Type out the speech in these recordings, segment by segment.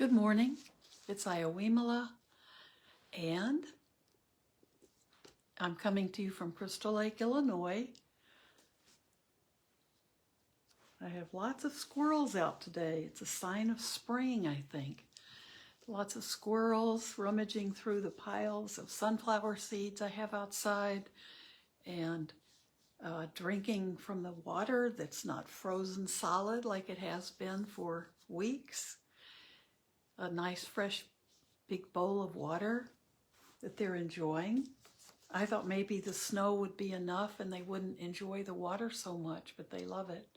Good morning, it's Ayya Vimala, and I'm coming to you from Crystal Lake, Illinois. I have lots of squirrels out today. It's a sign of spring, I think. Lots of squirrels rummaging through the piles of sunflower seeds I have outside and drinking from the water that's not frozen solid like it has been for weeks. A nice fresh big bowl of water that they're enjoying. I thought maybe the snow would be enough and they wouldn't enjoy the water so much, but they love it.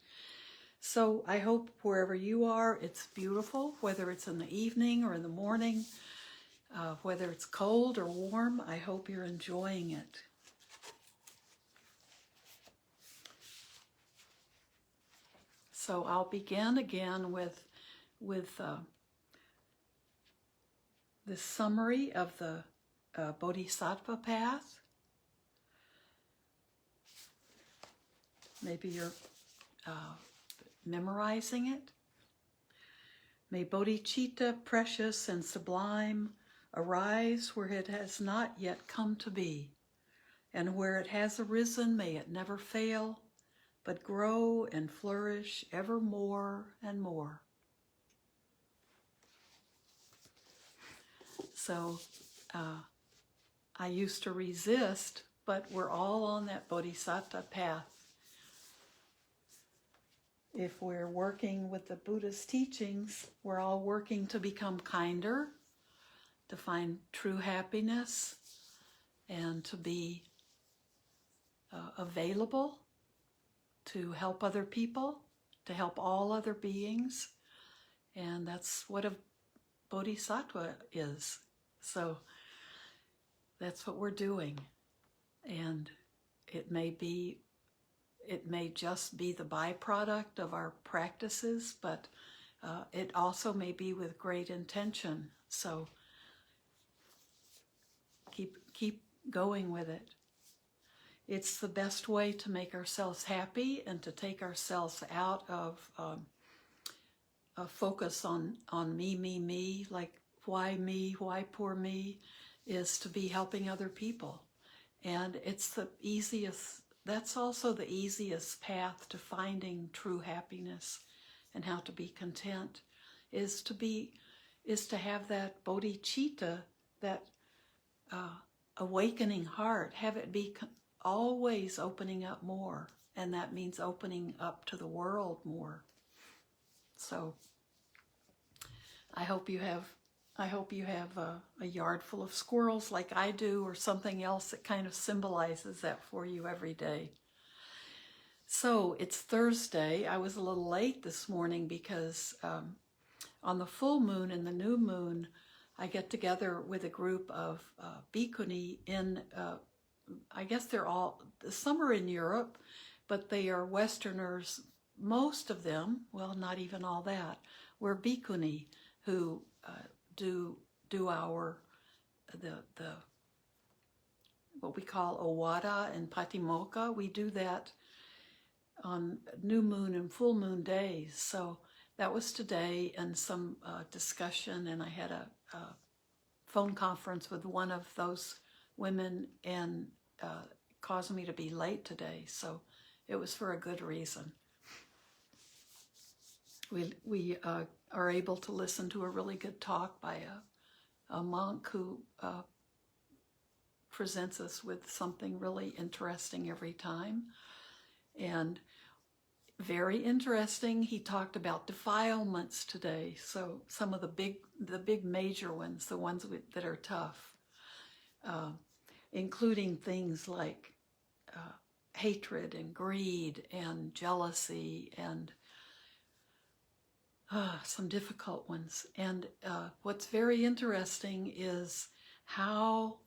So I hope wherever you are, it's beautiful, whether it's in the evening or in the morning, whether it's cold or warm, I hope you're enjoying it. So I'll begin again with this summary of the Bodhisattva path. Maybe you're memorizing it. May bodhicitta, precious and sublime, arise where it has not yet come to be, and where it has arisen may it never fail, but grow and flourish ever more and more. So I used to resist, but we're all on that bodhisattva path. If we're working with the Buddha's teachings, we're all working to become kinder, to find true happiness, and to be available to help other people, to help all other beings. And that's what a bodhisattva is. So that's what we're doing. And it may just be the byproduct of our practices, but it also may be with great intention. So keep going with it. It's the best way to make ourselves happy and to take ourselves out of a focus on me, like why me, why poor me, is to be helping other people. And it's the easiest, that's also the easiest path to finding true happiness and how to be content, is to have that bodhicitta, that awakening heart, have it be always opening up more. And that means opening up to the world more. So I hope you have a yard full of squirrels like I do, or something else that kind of symbolizes that for you every day. So it's Thursday. I was a little late this morning because on the full moon and the new moon, I get together with a group of bhikkhuni in, I guess some are in Europe, but they are Westerners, most of them, well, not even all that. We're bhikkhuni who do our what we call Owada and Patimokkha. We do that on new moon and full moon days. So that was today, and some discussion, and I had a phone conference with one of those women, and caused me to be late today. So it was for a good reason. We are able to listen to a really good talk by a monk who presents us with something really interesting every time. And very interesting, he talked about defilements today. So some of the big major ones, the ones that are tough, including things like hatred and greed and jealousy and some difficult ones. And what's very interesting is how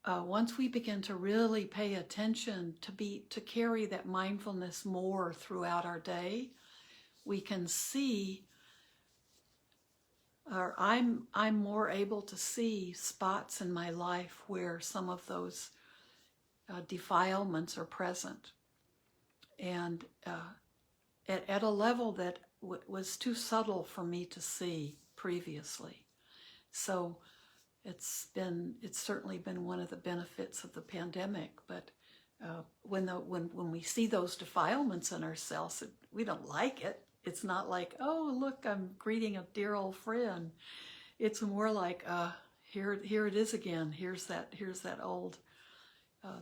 once we begin to really pay attention to carry that mindfulness more throughout our day, we can see, or I'm more able to see spots in my life where some of those defilements are present. And at a level that was too subtle for me to see previously. So it's certainly been one of the benefits of the pandemic. But when we see those defilements in ourselves, we don't like it. It's not like, oh, look, I'm greeting a dear old friend. It's more like, here it is again. Here's that old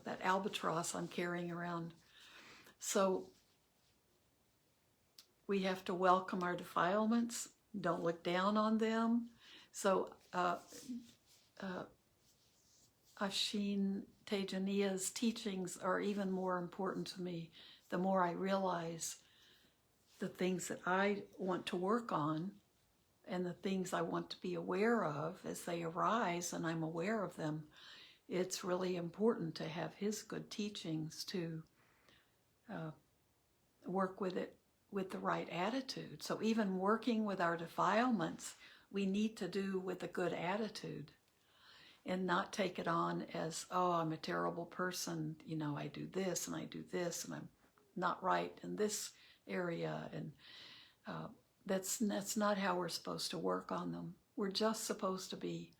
that albatross I'm carrying around. So we have to welcome our defilements. Don't look down on them. So Ashin Tejaniya's teachings are even more important to me the more I realize the things that I want to work on and the things I want to be aware of as they arise, and I'm aware of them. It's really important to have his good teachings to work with it with the right attitude. So even working with our defilements, we need to do with a good attitude and not take it on as, oh, I'm a terrible person. You know, I do this and I do this and I'm not right in this area. And that's not how we're supposed to work on them. We're just supposed to be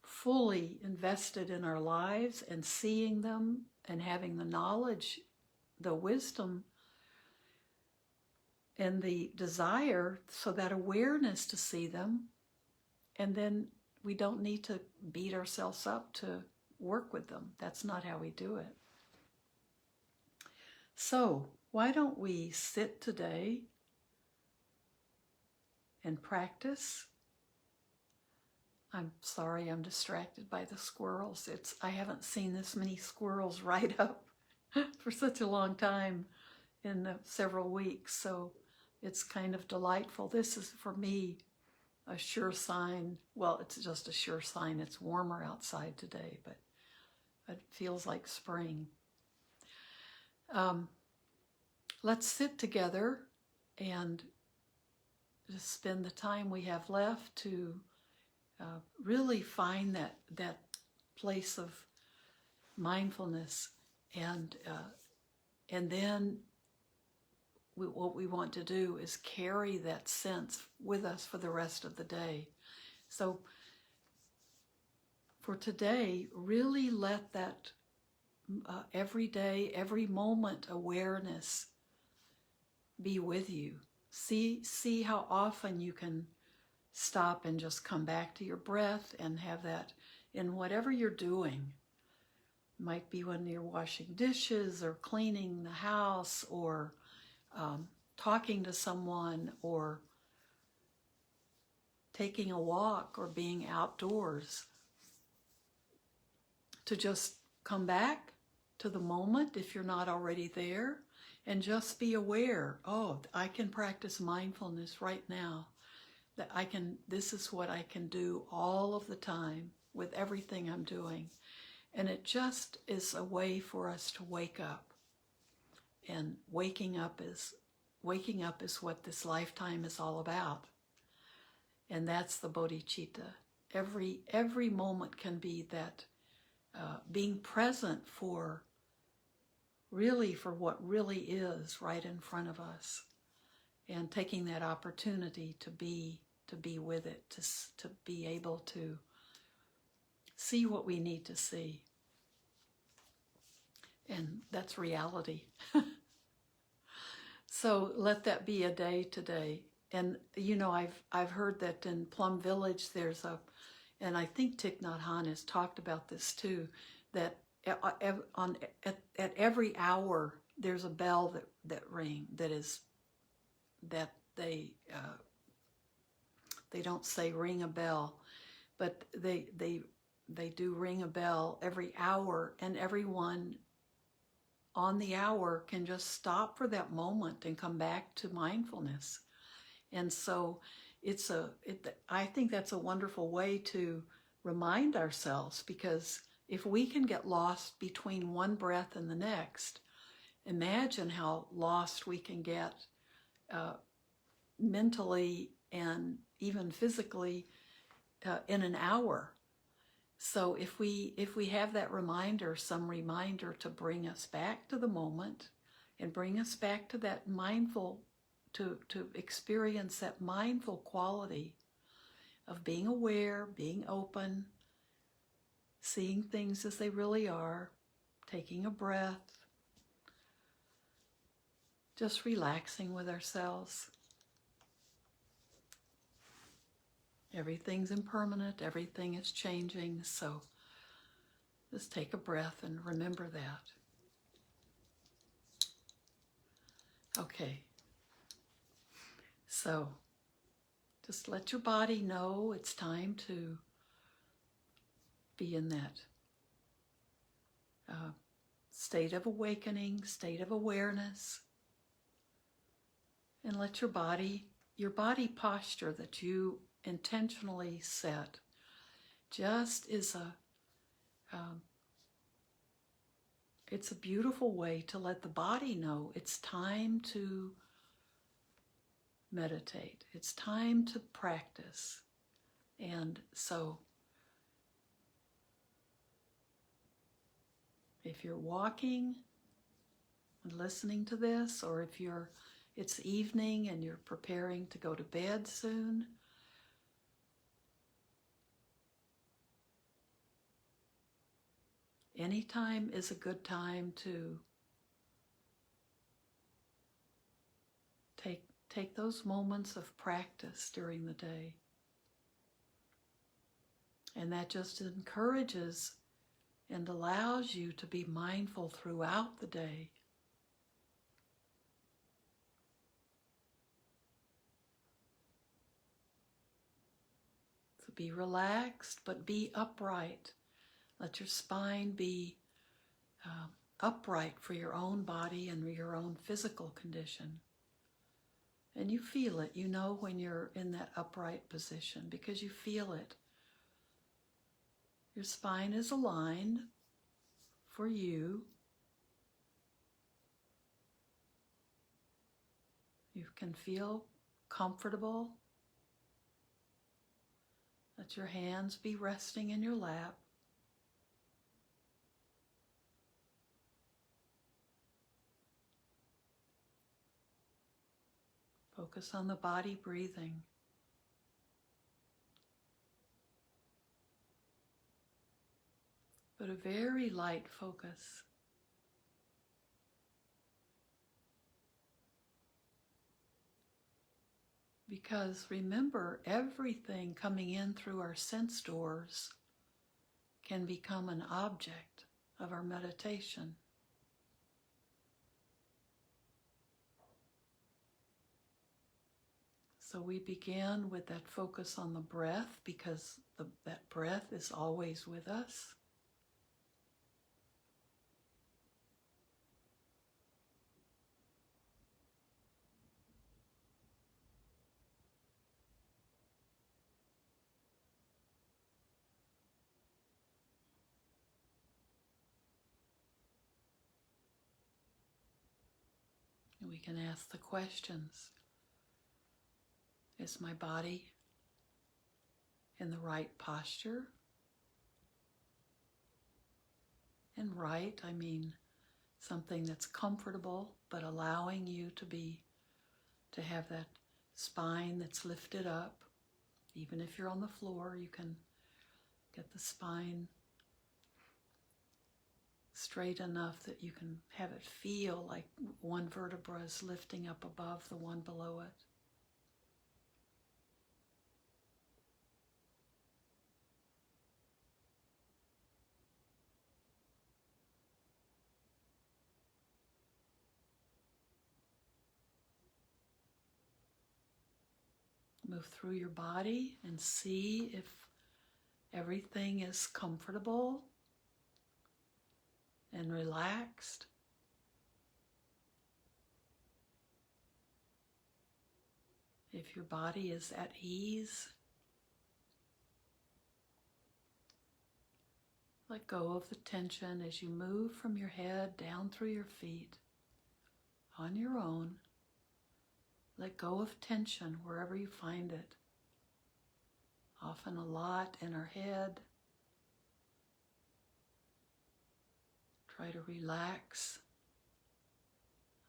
fully invested in our lives and seeing them and having the knowledge, the wisdom, and the desire, so that awareness to see them. And then we don't need to beat ourselves up to work with them. That's not how we do it. So why don't we sit today and practice? I'm sorry, I'm distracted by the squirrels. I haven't seen this many squirrels right up for such a long time in several weeks. So it's kind of delightful. This is, for me, a sure sign. Well, it's just a sure sign it's warmer outside today, but it feels like spring. Let's sit together and just spend the time we have left to really find that place of mindfulness, and then what we want to do is carry that sense with us for the rest of the day. So for today, really let that every day, every moment awareness be with you. See how often you can stop and just come back to your breath and have that in whatever you're doing. It might be when you're washing dishes or cleaning the house or talking to someone or taking a walk or being outdoors. To just come back to the moment if you're not already there and just be aware, oh, I can practice mindfulness right now. That this is what I can do all of the time with everything I'm doing. And it just is a way for us to wake up. And waking up is what this lifetime is all about. And that's the bodhicitta. Every moment can be that being present for what really is right in front of us, and taking that opportunity to be with it, to be able to see what we need to see. And that's reality. So let that be a day today. And you know, I've heard that in Plum Village there's and I think Thich Nhat Hanh has talked about this too, that at every hour there's a bell that ring that they don't say ring a bell, but they do ring a bell every hour, and everyone on the hour can just stop for that moment and come back to mindfulness. And so I think that's a wonderful way to remind ourselves, because if we can get lost between one breath and the next, imagine how lost we can get mentally and even physically in an hour. So if we have that reminder, some reminder to bring us back to the moment and bring us back to that mindful, to experience that mindful quality of being aware, being open, seeing things as they really are, taking a breath, just relaxing with ourselves. Everything's impermanent, everything is changing, so just take a breath and remember that. Okay, so just let your body know it's time to be in that state of awakening, state of awareness, and let your body posture that you intentionally set just is it's a beautiful way to let the body know it's time to meditate. It's time to practice. And so if you're walking and listening to this, or if it's evening and you're preparing to go to bed soon, anytime is a good time to take those moments of practice during the day. And that just encourages and allows you to be mindful throughout the day. So be relaxed, but be upright. Let your spine be upright for your own body and your own physical condition. And you feel it, you know when you're in that upright position because you feel it. Your spine is aligned for you. You can feel comfortable. Let your hands be resting in your lap. Focus on the body breathing. But a very light focus. Because remember, everything coming in through our sense doors can become an object of our meditation. So we begin with that focus on the breath because that breath is always with us. And we can ask the questions. Is my body in the right posture? And right, I mean something that's comfortable, but allowing you to have that spine that's lifted up. Even if you're on the floor, you can get the spine straight enough that you can have it feel like one vertebra is lifting up above the one below it. Move through your body and see if everything is comfortable and relaxed. If your body is at ease, let go of the tension as you move from your head down through your feet on your own. Let go of tension wherever you find it. Often a lot in our head. Try to relax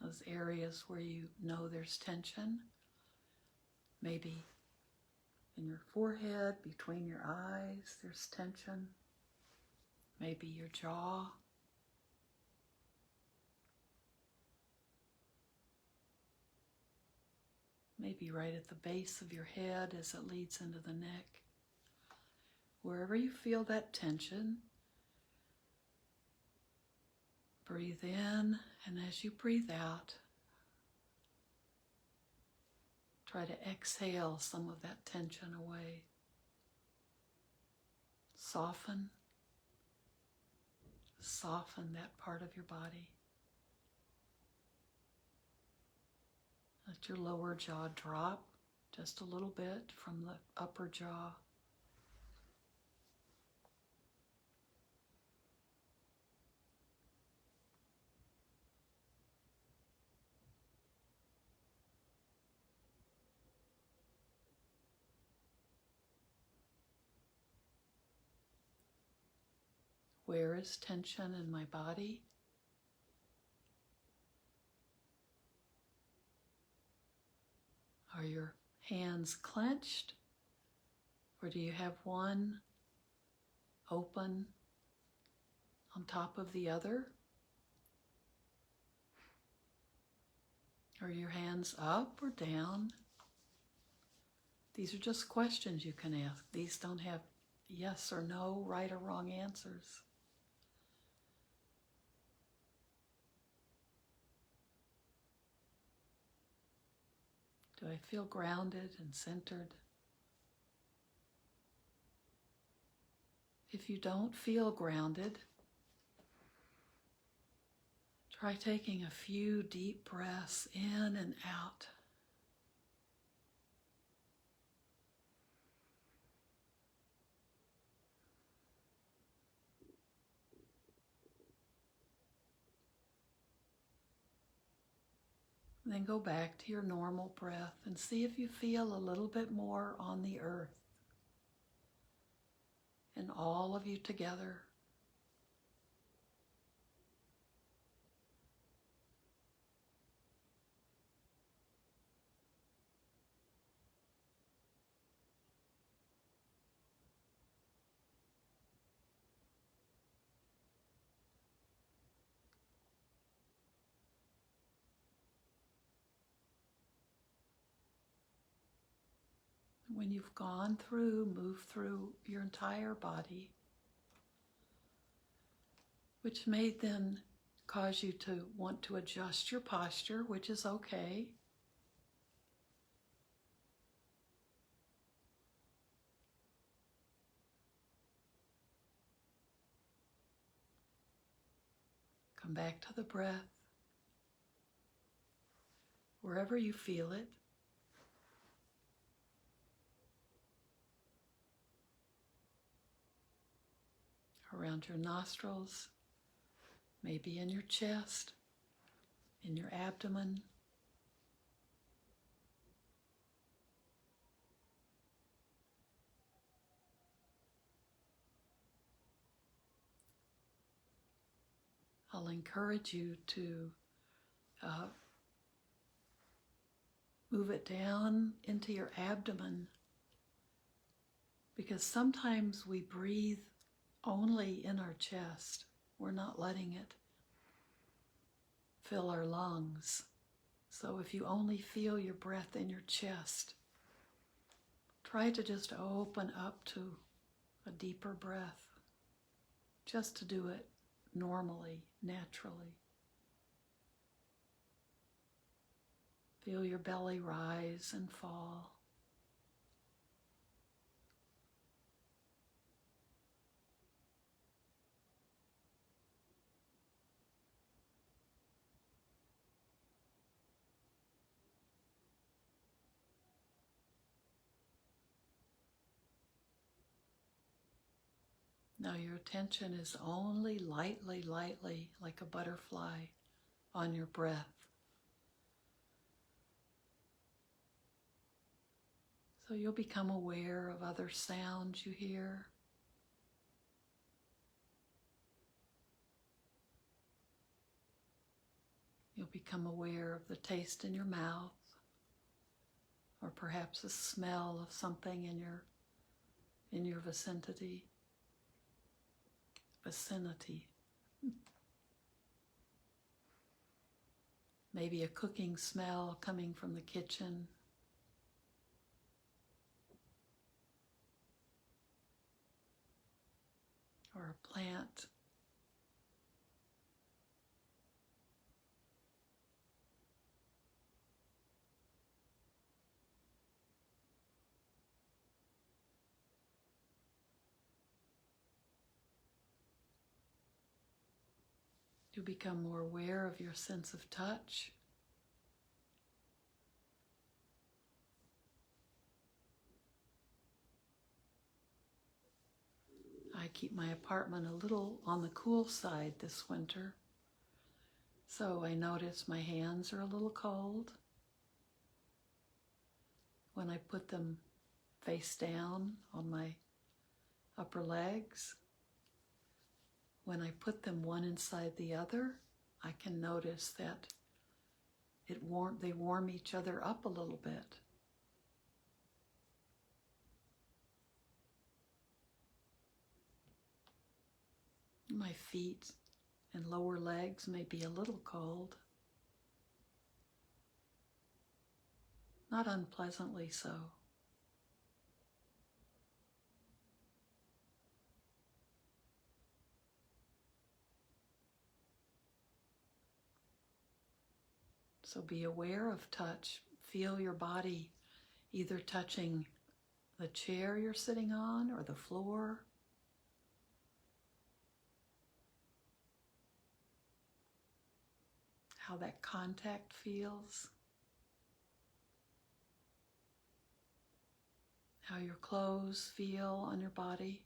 those areas where you know there's tension. Maybe in your forehead, between your eyes, there's tension. Maybe your jaw. Maybe right at the base of your head as it leads into the neck. Wherever you feel that tension, breathe in, and as you breathe out, try to exhale some of that tension away. Soften that part of your body. Let your lower jaw drop just a little bit from the upper jaw. Where is tension in my body? Are your hands clenched? Or do you have one open on top of the other? Are your hands up or down? These are just questions you can ask. These don't have yes or no, right or wrong answers. Do I feel grounded and centered? If you don't feel grounded, try taking a few deep breaths in and out. Then go back to your normal breath and see if you feel a little bit more on the earth. And all of you together. When you've move through your entire body, which may then cause you to want to adjust your posture, which is okay. Come back to the breath, wherever you feel it. Around your nostrils, maybe in your chest, in your abdomen. I'll encourage you to move it down into your abdomen, because sometimes we breathe only in our chest. We're not letting it fill our lungs. So if you only feel your breath in your chest, try to just open up to a deeper breath, just to do it normally, naturally. Feel your belly rise and fall. Now your attention is only lightly, like a butterfly, on your breath. So you'll become aware of other sounds you hear. You'll become aware of the taste in your mouth, or perhaps the smell of something in your vicinity. Maybe a cooking smell coming from the kitchen. Or a plant. You become more aware of your sense of touch. I keep my apartment a little on the cool side this winter, so I notice my hands are a little cold when I put them face down on my upper legs. When I put them one inside the other, I can notice that they warm each other up a little bit. My feet and lower legs may be a little cold. Not unpleasantly so. So be aware of touch. Feel your body either touching the chair you're sitting on or the floor. How that contact feels. How your clothes feel on your body.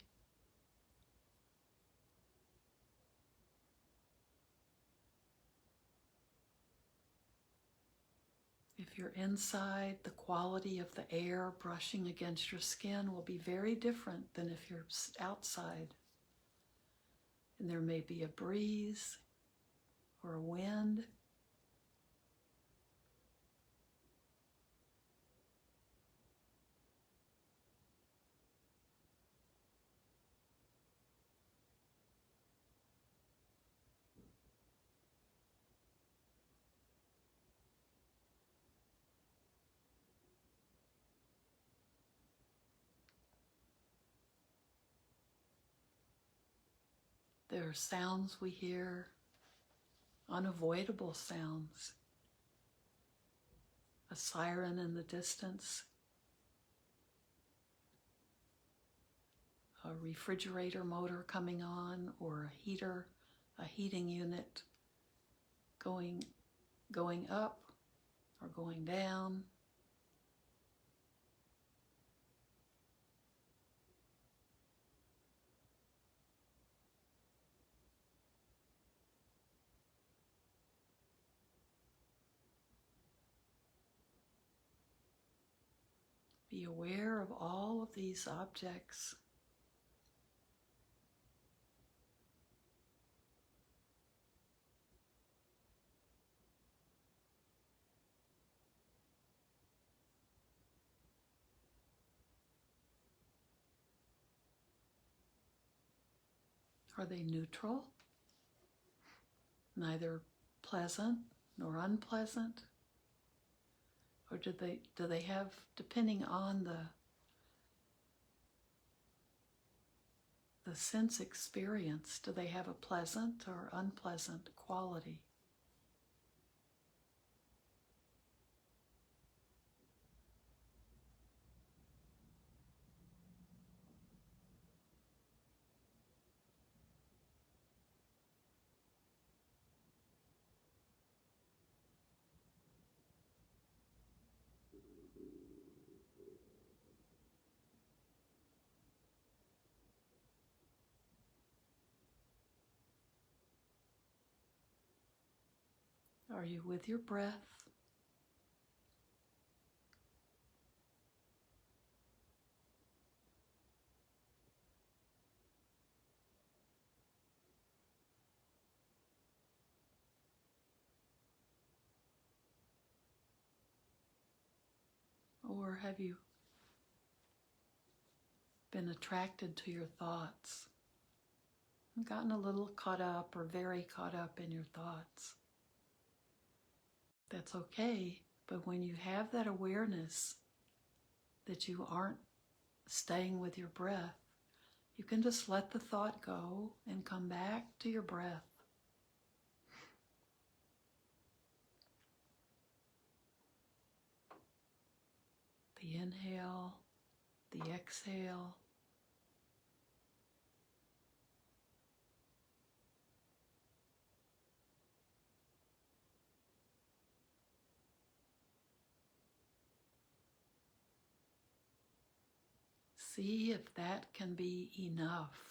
If you're inside, the quality of the air brushing against your skin will be very different than if you're outside. And there may be a breeze or a wind. There are sounds we hear, unavoidable sounds. A siren in the distance, a refrigerator motor coming on, or a heating unit going up or going down. Be aware of all of these objects. Are they neutral? Neither pleasant nor unpleasant? Or do they have, depending on the sense experience, do they have a pleasant or unpleasant quality? Are you with your breath? Or have you been attracted to your thoughts? Gotten a little caught up or very caught up in your thoughts? That's okay, but when you have that awareness that you aren't staying with your breath, you can just let the thought go and come back to your breath. The inhale, the exhale. See if that can be enough.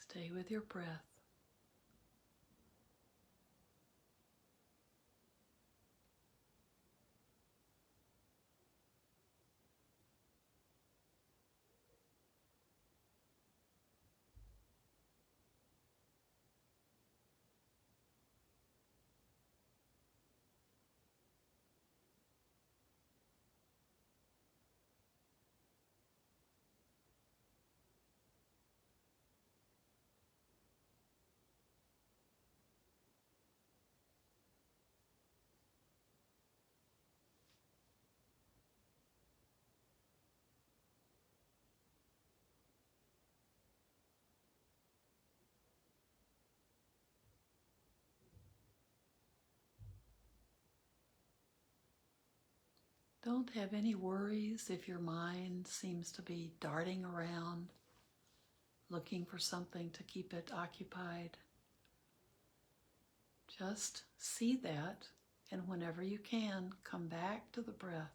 Stay with your breath. Don't have any worries if your mind seems to be darting around, looking for something to keep it occupied. Just see that, and whenever you can, come back to the breath.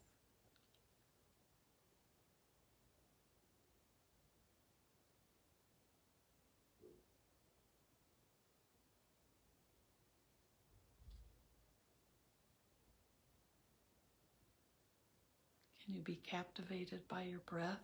Can you be captivated by your breath?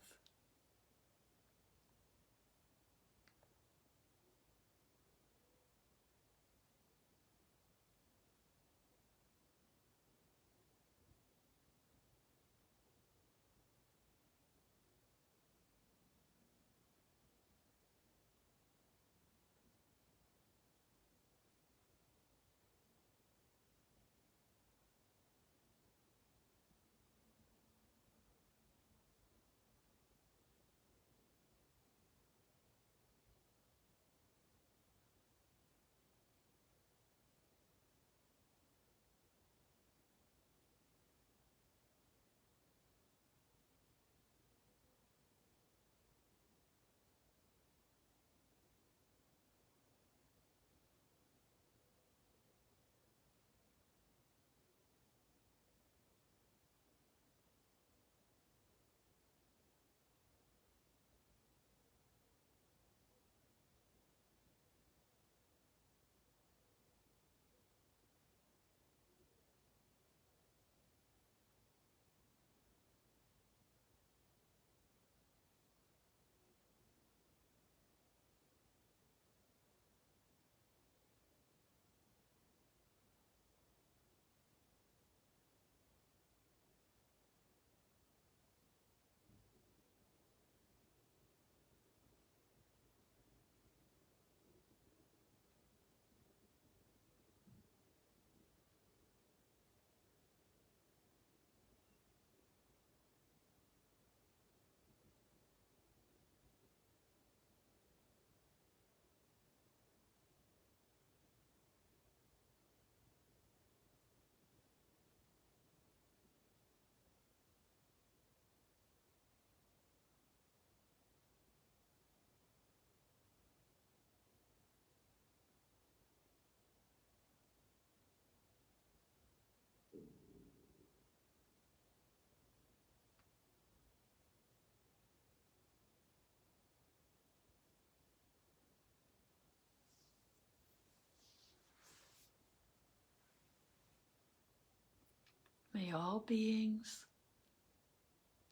May all beings,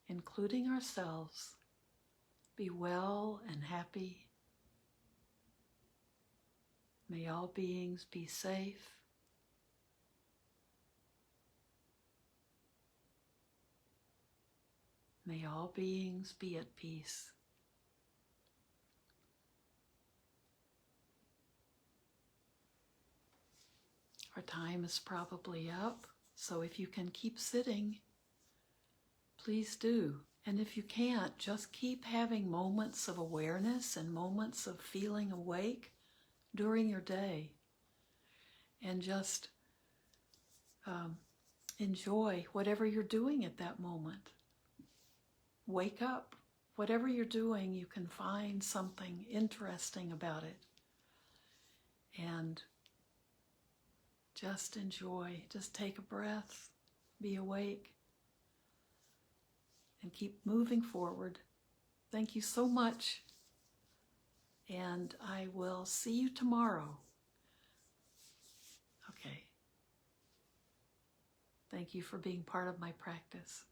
including ourselves, be well and happy. May all beings be safe. May all beings be at peace. Our time is probably up, so if you can keep sitting, please do. And if you can't, just keep having moments of awareness and moments of feeling awake during your day. And just enjoy whatever you're doing at that moment. Wake up. Whatever you're doing, you can find something interesting about it. And just enjoy. Just take a breath. Be awake. And keep moving forward. Thank you so much. And I will see you tomorrow. Okay. Thank you for being part of my practice.